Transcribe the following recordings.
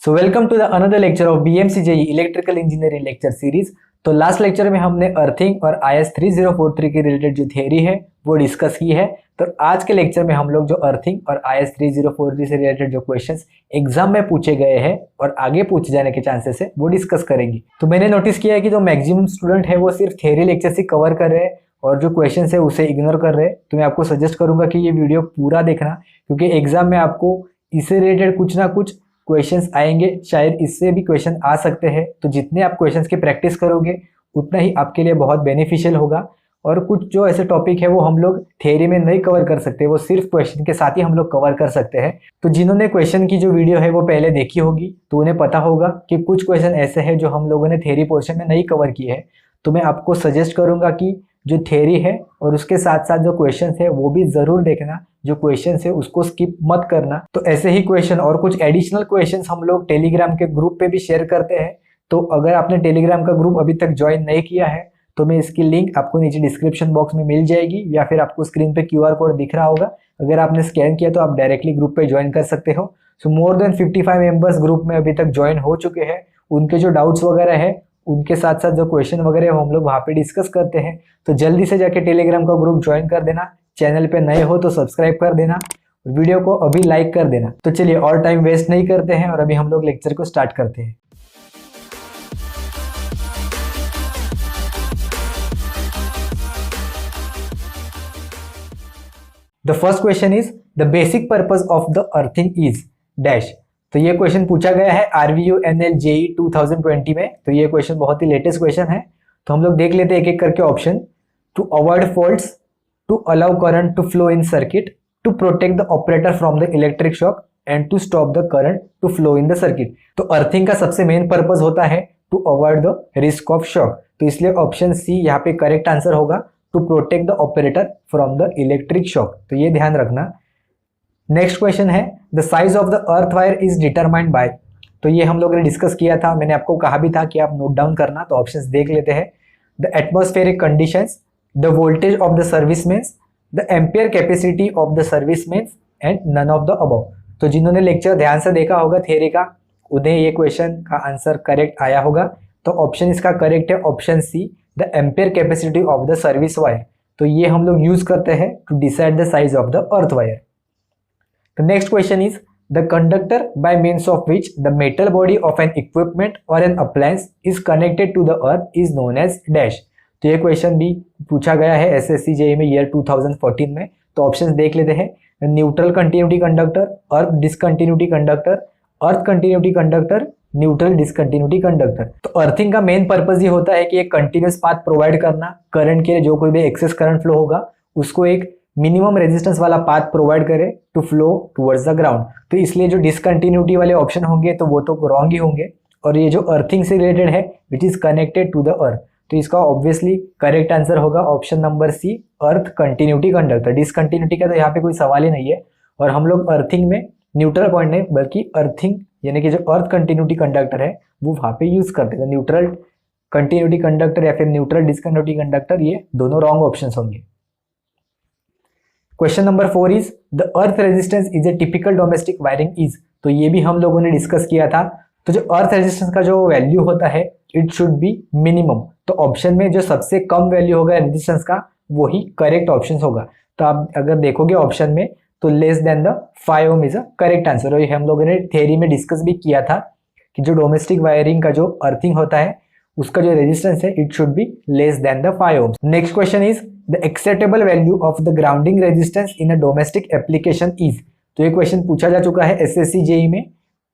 So welcome to the another lecture of BMC JE electrical engineering lecture series. तो last lecture में हमने earthing और IS 3043 के related जो थ्योरी है वो डिस्कस की है। तो आज के लेक्चर में हम लोग जो अर्थिंग और IS 3043 से रिलेटेड जो क्वेश्चंस एग्जाम में पूछे गए हैं और आगे पूछे जाने के चांसेस है वो डिस्कस करेंगे। तो मैंने नोटिस किया है कि जो मैक्सिमम स्टूडेंट है वो सिर्फ थ्योरी लेक्चर से कवर कर रहे हैं और जो क्वेश्चन है उसे इग्नोर कर रहे हैं। तो मैं आपको सजेस्ट करूंगा कि ये वीडियो पूरा देखना, क्योंकि एग्जाम में आपको इससे रिलेटेड कुछ ना कुछ क्वेश्चंस आएंगे, शायद इससे भी क्वेश्चन आ सकते हैं। तो जितने आप क्वेश्चंस की प्रैक्टिस करोगे उतना ही आपके लिए बहुत बेनिफिशियल होगा। और कुछ जो ऐसे टॉपिक है वो हम लोग थ्योरी में नहीं कवर कर सकते, वो सिर्फ क्वेश्चन के साथ ही हम लोग कवर कर सकते हैं। तो जिन्होंने क्वेश्चन की जो वीडियो है वो पहले देखी होगी तो उन्हें पता होगा कि कुछ क्वेश्चन ऐसे हैं जो हम लोगों ने थ्योरी पोर्शन में नहीं कवर किए हैं। तो मैं आपको सजेस्ट करूंगा कि जो थ्योरी है और उसके साथ साथ जो क्वेश्चन है वो भी जरूर देखना, जो क्वेश्चन है उसको स्किप मत करना। तो ऐसे ही क्वेश्चन और कुछ एडिशनल क्वेश्चन हम लोग टेलीग्राम के ग्रुप पे भी शेयर करते हैं। तो अगर आपने टेलीग्राम का ग्रुप अभी तक ज्वाइन नहीं किया है तो मैं इसकी लिंक आपको नीचे डिस्क्रिप्शन बॉक्स में मिल जाएगी, या फिर आपको स्क्रीन पे QR कोड दिख रहा होगा। अगर आपने स्कैन किया तो आप डायरेक्टली ग्रुप पे ज्वाइन कर सकते हो। सो मोर देन 55 मेंबर्स ग्रुप में अभी तक ज्वाइन हो चुके हैं। उनके जो डाउट्स वगैरह है उनके साथ साथ जो क्वेश्चन वगैरह हम लोग वहाँ पे डिस्कस करते हैं। तो जल्दी से जाके टेलीग्राम का ग्रुप ज्वाइन कर देना। चैनल पे नए हो तो सब्सक्राइब कर देना, वीडियो को अभी लाइक कर देना। तो चलिए और टाइम वेस्ट नहीं करते हैं और अभी हम लोग लेक्चर को स्टार्ट करते हैं। The first question is the basic purpose of the earthing is dash. तो ये क्वेश्चन पूछा गया है RVU NL JEE 2020 में। तो ये क्वेश्चन बहुत ही लेटेस्ट क्वेश्चन है। तो हम लोग देख लेते हैं एक एक करके option. To avoid faults, to allow current to flow in circuit, to protect the operator from the electric shock and to stop the current to flow in the circuit. तो अर्थिंग का सबसे मेन पर्पज होता है to avoid the risk of shock. तो इसलिए option C यहाँ पे correct answer होगा, to protect the operator from the electric shock. तो ये ध्यान रखना। नेक्स्ट क्वेश्चन है the size of the earth wire is determined by. तो ये हम लोगों ने डिस्कस किया था, मैंने आपको कहा भी था कि आप नोट डाउन करना। तो ऑप्शंस देख लेते हैं। The atmospheric conditions, the voltage of the service mains, the ampere capacity of the service mains and none of the above. तो जिन्होंने लेक्चर ध्यान से देखा होगा थ्योरी का, उन्हें ये क्वेश्चन का आंसर करेक्ट आया होगा। तो ऑप्शन इसका करेक्ट है option C, the ampere capacity of the service wire. तो ये हम लोग यूज करते हैं to decide the size of the earth wire. The next question is the conductor by means of which the metal body of an equipment or an appliance is connected to the earth is known as dash। तो ये question भी पूछा गया है SSC JEE में year 2014 में। तो options देख लेते हैं। Neutral continuity conductor, earth discontinuity conductor, earth continuity conductor, neutral discontinuity conductor. तो अर्थिंग का मेन पर्पज ये होता है कि एक कंटिन्यूस पाथ प्रोवाइड करना, करंट के लिए जो कोई भी एक्सेस करंट फ्लो होगा उसको एक मिनिमम रेजिस्टेंस वाला पाथ प्रोवाइड करे to flow towards the ground. तो इसलिए जो डिसकंटिन्यूटी वाले ऑप्शन होंगे तो वो तो रॉन्ग ही होंगे। और ये जो अर्थिंग से रिलेटेड है which is connected to the earth, तो इसका ऑब्वियसली करेक्ट आंसर होगा option number C, earth continuity conductor. Discontinuity का तो यहाँ पे कोई सवाल ही नहीं है। और हम लोग अर्थिंग में न्यूट्रल पॉइंट नहीं बल्कि अर्थिंग यानी कि जो अर्थ कंटिन्यूटी कंडक्टर है वो वहाँ पे यूज करते हैं। न्यूट्रल कंटिन्यूटी कंडक्टर या फिर न्यूट्रल डिसकंटिन्यूटी कंडक्टर, ये दोनों रॉन्ग ऑप्शन होंगे। Question number 4 is the earth resistance is a typical domestic wiring is. तो ये भी हम लोगों ने डिस्कस किया था। तो जो अर्थ रेजिस्टेंस का जो वैल्यू होता है इट शुड बी मिनिमम। तो ऑप्शन में जो सबसे कम वैल्यू होगा रेजिस्टेंस का वही करेक्ट ऑप्शन होगा। तो आप अगर देखोगे ऑप्शन में तो less than the 5 ohm is a correct answer. और ये हम लोगों ने थ्योरी में डिस्कस भी किया था कि जो डोमेस्टिक वायरिंग का जो अर्थिंग होता है उसका जो रेजिस्टेंस है it should be less than the 5 ohm. Next question is the acceptable value of the grounding resistance in a domestic application is. तो ये क्वेश्चन पूछा जा चुका है SSC JEE में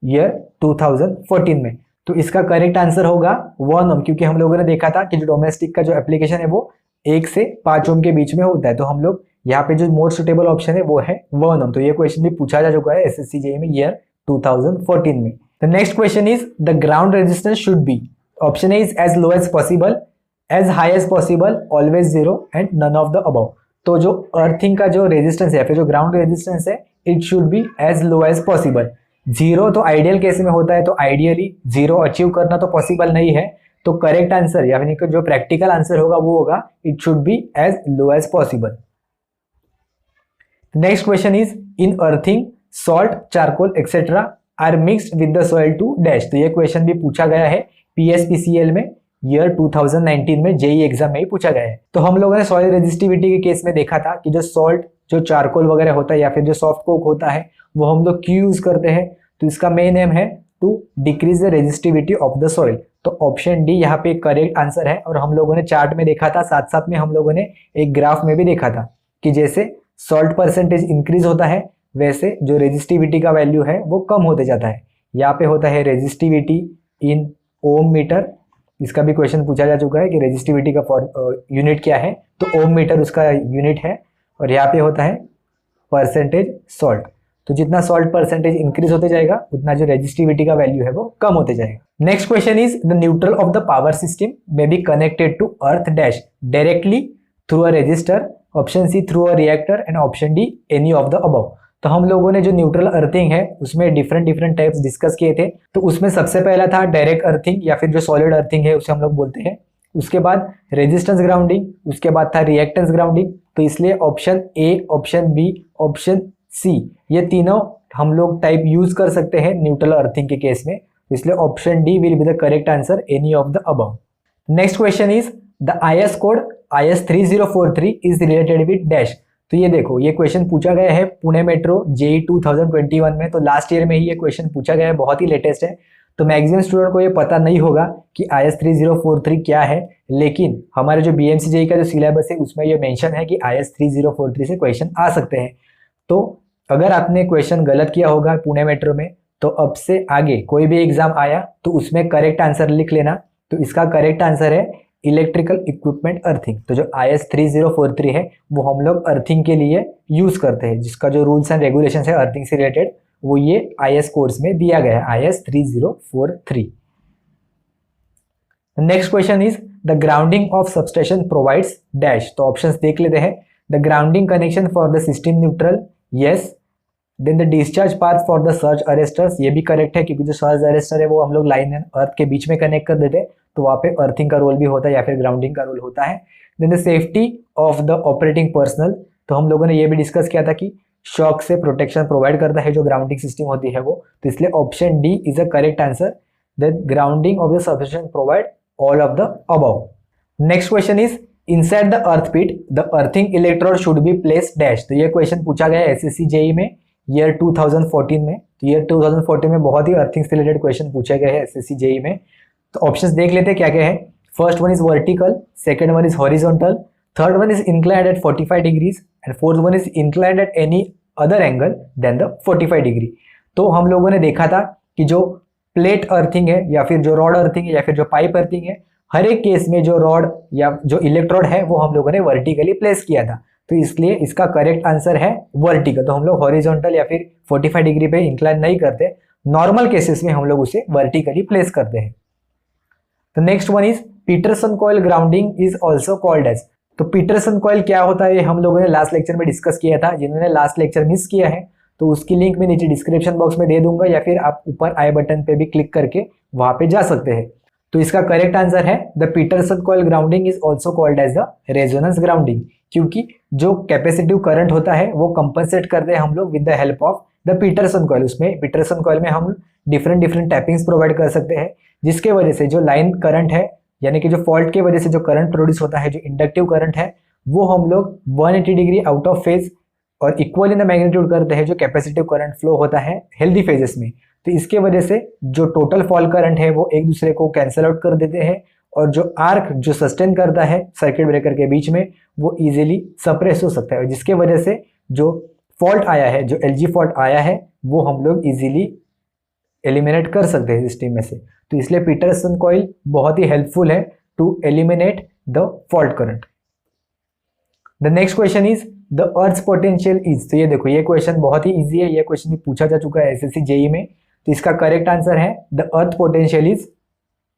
ईयर 2014 में। तो इसका करेक्ट आंसर होगा 1 ओम, क्योंकि हम लोगों ने देखा था कि जो डोमेस्टिक का जो एप्लीकेशन है वो 1 से 5 ओम के बीच में होता है। तो हम लोग यहाँ पे जो मोर सुटेबल ऑप्शन है वो है 1 ओम। तो ये क्वेश्चन भी पूछा जा चुका है SSC JEE में ईयर 2014 में। The next question is the ground resistance should be. Option A is as low as possible, as high as possible, always zero and none of the above. तो जो earthing का जो resistance है या फिर जो ग्राउंड रेजिस्टेंस है it should be as low as possible. Zero तो आइडियल केस में होता है, तो आइडियली जीरो अचीव करना तो पॉसिबल नहीं है। तो करेक्ट आंसर यानी कि जो प्रैक्टिकल आंसर होगा वो होगा it should be as low as possible. Next question is in earthing salt, charcoal etcetera are mixed with the soil to dash. तो ये क्वेश्चन भी पूछा गया है PSPCL में ईयर 2019 में जेई एग्जाम में ही पूछा गया है। तो हम लोगों ने सॉइल रेजिस्टिविटी के केस में देखा था कि जो सॉल्ट, जो चारकोल वगैरह होता है या फिर जो सॉफ्ट कोक होता है वो हम लोग क्यों यूज करते हैं, तो इसका मेन एम है to decrease the resistivity of the soil. तो ऑप्शन डी यहाँ पे करेक्ट आंसर है। और हम लोगों ने चार्ट में देखा था, साथ साथ में हम लोगों ने एक ग्राफ में भी देखा था कि जैसे सॉल्ट परसेंटेज इंक्रीज होता है वैसे जो रेजिस्टिविटी का वैल्यू है वो कम होते जाता है। यहाँ पे होता है रेजिस्टिविटी इन ओम मीटर, इसका भी क्वेश्चन पूछा जा चुका है कि रेजिस्टिविटी का यूनिट क्या है, तो ओम मीटर उसका यूनिट है। और यहाँ पे होता है परसेंटेज सॉल्ट। तो जितना सॉल्ट परसेंटेज इंक्रीज होते जाएगा उतना जो रेजिस्टिविटी का वैल्यू है वो कम होते जाएगा। Next question is the neutral of the power system may be connected to earth dash directly through a resistor, option C through a reactor and option D any of the above. तो हम लोगों ने जो neutral earthing है उसमें different types discuss किए थे। तो उसमें सबसे पहला था डायरेक्ट अर्थिंग या फिर जो सॉलिड अर्थिंग है उसे हम लोग बोलते हैं। उसके बाद रेजिस्टेंस ग्राउंडिंग, उसके बाद था रिएक्टेंस ग्राउंडिंग। तो इसलिए option A, option B, option C, ये तीनों हम लोग टाइप यूज कर सकते हैं न्यूट्रल अर्थिंग के केस में। इसलिए option D will be the correct answer, any of the above. Next question is the IS code IS 3043 is related with dash. तो ये देखो, ये क्वेश्चन पूछा गया है पुणे मेट्रो जेई 2021 में। तो लास्ट ईयर में ही ये क्वेश्चन पूछा गया है, बहुत ही लेटेस्ट है। तो मैक्सिमम स्टूडेंट को ये पता नहीं होगा कि IS 3043 क्या है, लेकिन हमारे जो BMC जेई का जो सिलेबस है उसमें ये मेंशन है कि IS 3043 से क्वेश्चन आ सकते हैं। तो अगर आपने क्वेश्चन गलत किया होगा पुणे मेट्रो में, तो अब से आगे कोई भी एग्जाम आया तो उसमें करेक्ट आंसर लिख लेना। तो इसका करेक्ट आंसर है इलेक्ट्रिकल इक्विपमेंट अर्थिंग। तो जो IS 3043 है वो हम लोग अर्थिंग के लिए यूज करते हैं, जिसका जो रूल्स एंड रेगुलेशंस है अर्थिंग से रिलेटेड वो ये IS कोर्स में दिया गया है, IS 3043। Next question is the grounding of substation provides dash. तो ऑप्शंस देख लेते हैं। The grounding connection for the system neutral, yes. Then the discharge path for the surge arresters, ये भी करेक्ट है क्योंकि जो सर्ज अरेस्टर है वो हम लोग लाइन एंड अर्थ के बीच में कनेक्ट कर देते हैं, तो वहाँ पे अर्थिंग का रोल भी होता है या फिर ग्राउंडिंग का रोल होता है। Then the safety of the operating personnel, तो हम लोगों ने ये भी डिस्कस किया था कि शॉक से प्रोटेक्शन प्रोवाइड करता है जो ग्राउंडिंग सिस्टम होती है वो। तो इसलिए option D is a correct answer, the grounding of the substation provide all of the above. Next question is inside the earth pit the earthing electrode should be place dash. तो ये question पूछा गया है SSC JEE में year 2014 में। तो year 2014 में बहुत ही अर्थिंग से रिलेटेड क्वेश्चन पूछे गए हैं SSC जेई में। तो ऑप्शंस देख लेते हैं क्या क्या है। First one is vertical, second one is horizontal, third one is inclined at 45 degrees and fourth one is inclined at any other angle than the 45 degree. तो हम लोगों ने देखा था कि जो प्लेट अर्थिंग है या फिर जो रॉड अर्थिंग है या फिर जो पाइप अर्थिंग है, हर एक केस में जो रॉड या जो इलेक्ट्रोड है वो हम लोगों ने वर्टिकली प्लेस किया था। तो इसलिए इसका करेक्ट आंसर है वर्टिकल। तो हम लोग हॉरिजॉन्टल या फिर 45 डिग्री पे इंक्लाइन नहीं करते, नॉर्मल केसेस में हम लोग उसे वर्टिकली प्लेस करते हैं। तो next one is Peterson coil grounding is also called as. तो पीटरसन कॉइल क्या होता है हम लोगों ने लास्ट लेक्चर में डिस्कस किया था। जिन्होंने लास्ट लेक्चर मिस किया है तो उसकी लिंक मैं नीचे डिस्क्रिप्शन बॉक्स में दे दूंगा या फिर आप ऊपर आई बटन पे भी क्लिक करके वहां पे जा सकते हैं। तो इसका करेक्ट आंसर है the Peterson coil grounding is also called as the resonance grounding, क्योंकि जो कैपेसिटिव करंट होता है वो कंपनसेट करते हैं हम लोग with the help of the Peterson coil. उसमें पीटरसन कॉइल में हम डिफरेंट टैपिंग्स प्रोवाइड कर सकते हैं, जिसके वजह से जो लाइन करंट है यानी कि जो फॉल्ट के वजह से जो करंट प्रोड्यूस होता है, जो इंडक्टिव करंट है, वो हम लोग 180 डिग्री आउट ऑफ फेज और इक्वल इन द मैग्नीट्यूड करते हैं जो कैपेसिटिव करंट फ्लो होता है हेल्दी फेजेस में। तो इसके वजह से जो टोटल फॉल करंट है वो एक दूसरे को कैंसिल आउट कर देते हैं और जो आर्क जो सस्टेन करता है सर्किट ब्रेकर के बीच में वो इजीली सप्रेस हो सकता है, जिसके वजह से जो फॉल्ट आया है, जो LG फॉल्ट आया है, वो हम लोग इजीली एलिमिनेट कर सकते हैं सिस्टम में से। तो इसलिए पीटरसन कॉइल बहुत ही हेल्पफुल है to eliminate the fault current. The next question is the earth potential is. तो ये देखो, ये क्वेश्चन बहुत ही इजी है, ये क्वेश्चन भी पूछा जा चुका है SSC जेई में। तो इसका करेक्ट आंसर है द अर्थ पोटेंशियल इज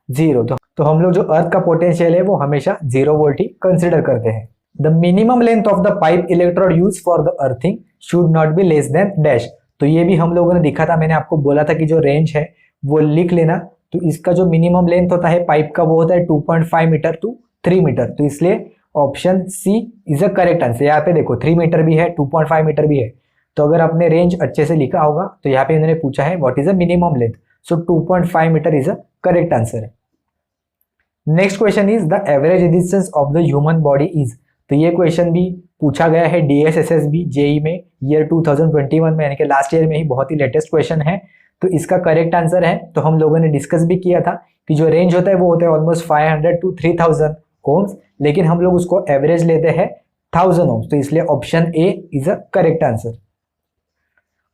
0। तो हम लोग जो अर्थ का पोटेंशियल है वो हमेशा 0 वोल्ट ही कंसिडर करते हैं। The minimum length of the pipe electrode use for the earthing should not be less then dash. तो ये भी हम लोगों ने देखा था, मैंने आपको बोला था कि जो रेंज है वो लिख लेना। तो इसका जो मिनिमम लेंथ होता है पाइप का वो होता है 2.5 मीटर टू 3 मीटर। तो इसलिए option C is a correct answer. यहाँ पे देखो 3 मीटर भी है, 2.5 मीटर भी है। तो अगर आपने रेंज अच्छे से लिखा होगा तो यहाँ पे इन्होंने पूछा है what is the minimum length, so 2.5 metre is a correct answer. Next question is the average resistance of the human body is. तो ये क्वेश्चन भी पूछा गया है DSSSB जेई में ईयर 2021 में, यानी कि लास्ट ईयर में ही, बहुत ही लेटेस्ट क्वेश्चन है। तो इसका करेक्ट आंसर है, तो हम लोगों ने डिस्कस भी किया था कि जो रेंज होता है वो होता है ऑलमोस्ट 500 to 3000 ओम्स, लेकिन हम लोग उसको एवरेज लेते हैं 1000 ओम्स, तो इसलिए option A is a correct answer.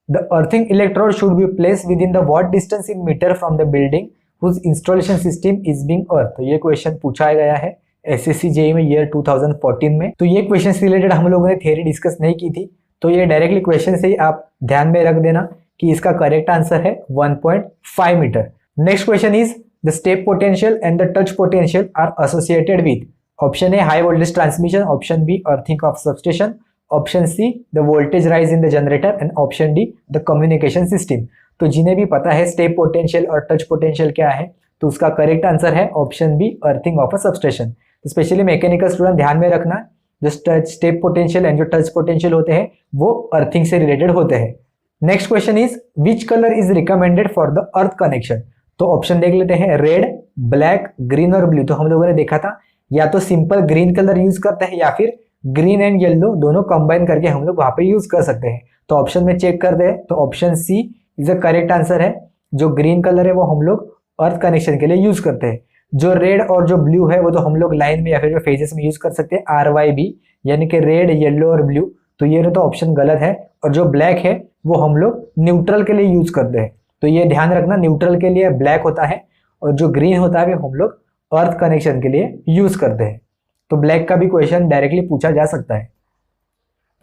The earthing electrode should be place within the what distance in metre from the building whose installation system is being earth। तो ये क्वेश्चन पूछा गया है SSC JEE में year 2014 में। तो ये question से रिलेटेड हम लोगों ने थ्योरी डिस्कस नहीं की थी, तो ये डायरेक्टली क्वेश्चन से ही आप ध्यान में रख देना कि इसका करेक्ट आंसर है 1.5 metre. Next question is the step potential and the touch potential are associated with. Option A high voltage transmission, option B earthing of substation, option C the voltage rise in the generator and option D the communication system. तो जिन्हें भी पता है step potential और touch potential क्या है, तो उसका करेक्ट आंसर है option B earthing of a substation. Specially mechanical student ध्यान में रखना, जो स्टेप पोटेंशियल एंड जो टच पोटेंशियल होते हैं वो अर्थिंग से रिलेटेड होते हैं। Next question is which colour is recommended for the earth connection. तो ऑप्शन देख लेते हैं, रेड, ब्लैक, ग्रीन और ब्लू। तो हम लोगों ने देखा था या तो सिंपल ग्रीन कलर यूज करते हैं या फिर ग्रीन एंड येलो दोनों कंबाइन करके हम लोग वहां पे यूज कर सकते हैं। तो ऑप्शन में चेक करते हैं, तो option C is a correct answer है। जो ग्रीन कलर है वो हम लोग अर्थ कनेक्शन के लिए यूज करते हैं। जो रेड और जो ब्लू है वो तो हम लोग लाइन में या फिर जो फेजेस में यूज कर सकते हैं RYB, यानी कि रेड, येलो और ब्लू। तो ये तो ऑप्शन गलत है। और जो ब्लैक है वो हम लोग न्यूट्रल के लिए यूज करते हैं। तो ये ध्यान रखना, न्यूट्रल के लिए ब्लैक होता है और जो ग्रीन होता है वो हम लोग अर्थ कनेक्शन के लिए यूज करते हैं। तो ब्लैक का भी क्वेश्चन डायरेक्टली पूछा जा सकता है।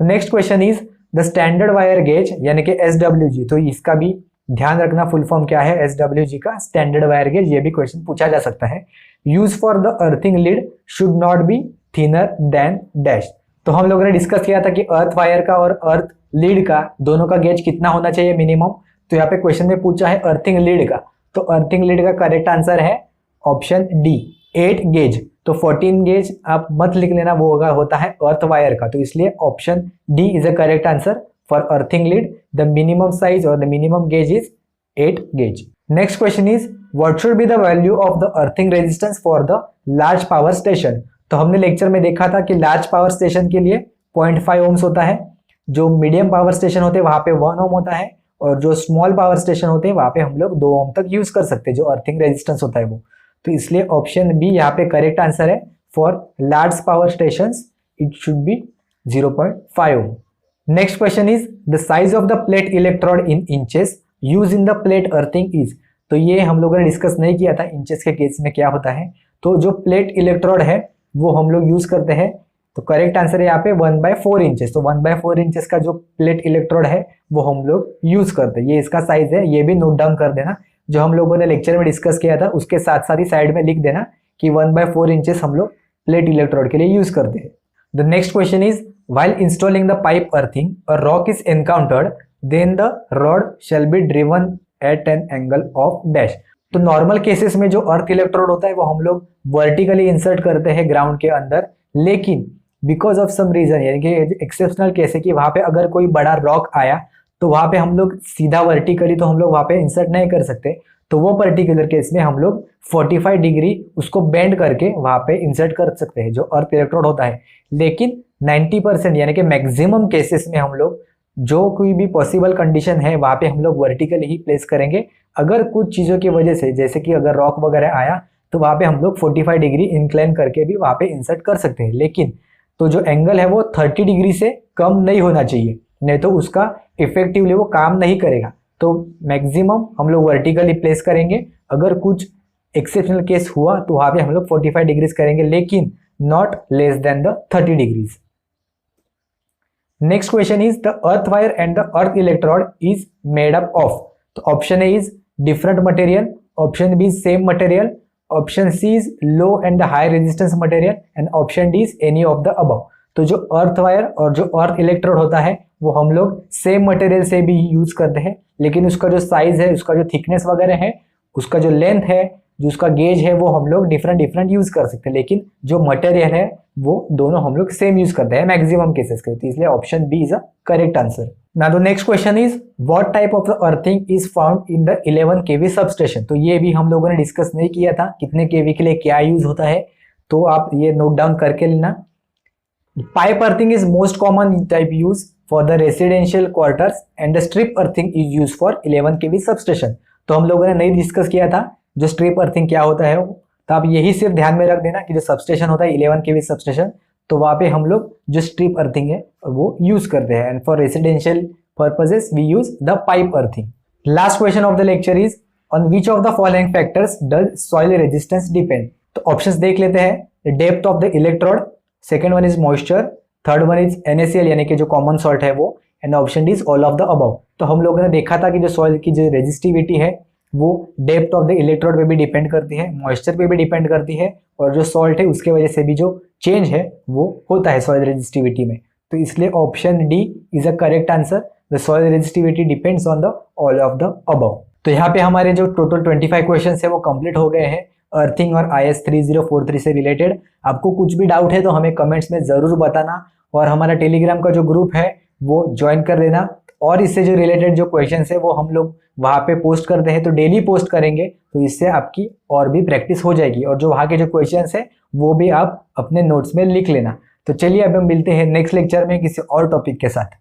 Next question is the standard wire gauge, यानी कि SWG। तो इसका भी ध्यान रखना, फुल फॉर्म क्या है SWG का, स्टैंडर्ड वायर गेज। ये भी क्वेश्चन पूछा जा सकता है। Use for the earthing lead should not be thinner than dash. तो हम लोगों ने डिस्कस किया था कि अर्थ वायर का और अर्थ लीड का दोनों का गेज कितना होना चाहिए मिनिमम। तो यहाँ पे क्वेश्चन में पूछा है अर्थिंग लीड का, तो अर्थिंग लीड का करेक्ट आंसर है ऑप्शन डी 8 गेज। तो 14 गेज आप मत लिख लेना, वो होता है अर्थ वायर का। तो इसलिए option D is a correct answer for earthing lead. The minimum size और the minimum gauge is 8 gauge. Next question is what should be the value of the earthing resistance for the large power station. तो हमने lecture में देखा था कि large power station के लिए 0.5 ohms होता है, जो मीडियम पावर स्टेशन होते हैं वहां पे 1 ओम होता है, और जो स्मॉल पावर स्टेशन होते हैं वहां पे हम लोग 2 ओम तक यूज कर सकते हैं जो अर्थिंग रेजिस्टेंस होता है वो। तो इसलिए ऑप्शन बी यहाँ पे करेक्ट आंसर है for large power stations, it should be 0.5 ohm. Next question is the size of the plate electrode in inches use in the plate earthing is. तो ये हम लोगों ने डिस्कस नहीं किया था इंचेस के केस में क्या होता है। तो जो प्लेट इलेक्ट्रोड है वो हम लोग यूज करते हैं, तो करेक्ट आंसर है यहाँ पे 1/4 इंचेस। तो 1/4 इंचेस का जो प्लेट इलेक्ट्रोड है वो हम लोग यूज करते हैं। ये इसका साइज है, ये भी नोट डाउन कर देना। जो हम लोगों ने लेक्चर में डिस्कस किया था उसके साथ साथ ही साइड में लिख देना कि 1/4 इंचेस हम लोग प्लेट इलेक्ट्रोड के लिए यूज करते हैं। The next question is while installing the pipe earthing a rock is encountered then the rod shall be driven at an angle of dash. तो नॉर्मल केसेस में जो अर्थ इलेक्ट्रोड होता है वो हम लोग वर्टिकली इंसर्ट करते हैं ग्राउंड के अंदर, लेकिन बिकॉज ऑफ सम रीजन, यानी कि एक्सेप्शनल केस है कि वहां पे अगर कोई बड़ा रॉक आया तो वहां पे हम लोग सीधा वर्टिकली तो हम लोग वहां पे इंसर्ट नहीं कर सकते। तो वो पर्टिकुलर केस में हम लोग 45 डिग्री उसको बेंड करके वहां पे इंसर्ट कर सकते हैं जो अर्थ इलेक्ट्रोड होता है। लेकिन 90% यानी कि मैक्सिमम केसेस में हम लोग जो कोई भी पॉसिबल कंडीशन है वहां पे हम लोग वर्टिकली ही प्लेस करेंगे। अगर कुछ चीजों की वजह से, जैसे कि अगर रॉक वगैरह आया तो वहां पे हम लोग 45 डिग्री इंक्लाइन करके भी वहां पे इंसर्ट कर सकते हैं, लेकिन तो जो एंगल है वो 30 डिग्री से कम नहीं होना चाहिए, नहीं तो उसका इफेक्टिवली वो काम नहीं करेगा। तो मैक्सिमम हम लोग वर्टिकली प्लेस करेंगे। अगर कुछ एक्सेप्शनल केस हुआ तो वहां पे हम लोग 45 डिग्रीज करेंगे, लेकिन not less than the 30 degrees. Next question is the earth wire and the earth electrode is made up of. तो option A is different material, option B is same material, option C is low and high resistance material and option D is any of the above. तो जो earth wire और जो अर्थ electrode होता है वो हम लोग सेम मटेरियल से भी यूज करते हैं, लेकिन उसका जो साइज है, उसका जो थिकनेस वगैरह है, उसका जो लेंथ है जो उसका गेज है वो हम लोग डिफरेंट डिफरेंट यूज कर सकते हैं, लेकिन जो मटेरियल है वो दोनों हम लोग सेम यूज करते हैं मैक्सिमम केसेस के, तो इसलिए option B is a correct answer. Now the next question is what type of the earthing is found in the 11 kV substation. तो ये भी हम लोगों ने डिस्कस नहीं किया था, कितने केवी के लिए क्या यूज होता है, तो आप ये नोट डाउन करके लेना। Pipe earthing is most common type use for the residential quarters and the strip earthing is use for 11 kV substation. तो हम लोगों ने नहीं डिस्कस किया था जो स्ट्रिप अर्थिंग क्या होता है, तो आप यही सिर्फ ध्यान में रख देना कि जो सबस्टेशन होता है 11 केवी सबस्टेशन, तो वहां पे हम लोग जो स्ट्रिप अर्थिंग है वो यूज करते हैं, and for residential purposes we use the pipe earthing. Last question of the lecture is on which of the following factors does soil resistance depend. तो ऑप्शंस देख लेते हैं। The depth of the electrode, second one is moisture, third one is NaCl यानी कि जो common salt है वो, and option D is all of the above. तो हम लोगों ने देखा था कि जो सॉइल की जो रेजिस्टिविटी है वो डेप्थ ऑफ द इलेक्ट्रोड पे भी डिपेंड करती है, मॉइस्चर पे भी डिपेंड करती है, और जो सॉल्ट है उसके वजह से भी जो चेंज है वो होता है सॉइल रेजिस्टिविटी में। तो इसलिए option D is a correct answer. The soil resistivity depends on the all of the above. तो यहाँ पे हमारे जो टोटल 25 क्वेश्चन है वो कंप्लीट हो गए हैं अर्थिंग और IS 3043 से रिलेटेड। आपको कुछ भी डाउट है तो हमें कमेंट्स में जरूर बताना, और हमारा टेलीग्राम का जो ग्रुप है वो ज्वाइन कर लेना, और इससे जो रिलेटेड जो क्वेश्चंस है वो हम लोग वहाँ पे पोस्ट करते हैं, तो डेली पोस्ट करेंगे, तो इससे आपकी और भी प्रैक्टिस हो जाएगी, और जो वहाँ के जो क्वेश्चंस है वो भी आप अपने नोट्स में लिख लेना। तो चलिए अब हम मिलते हैं नेक्स्ट लेक्चर में किसी और टॉपिक के साथ।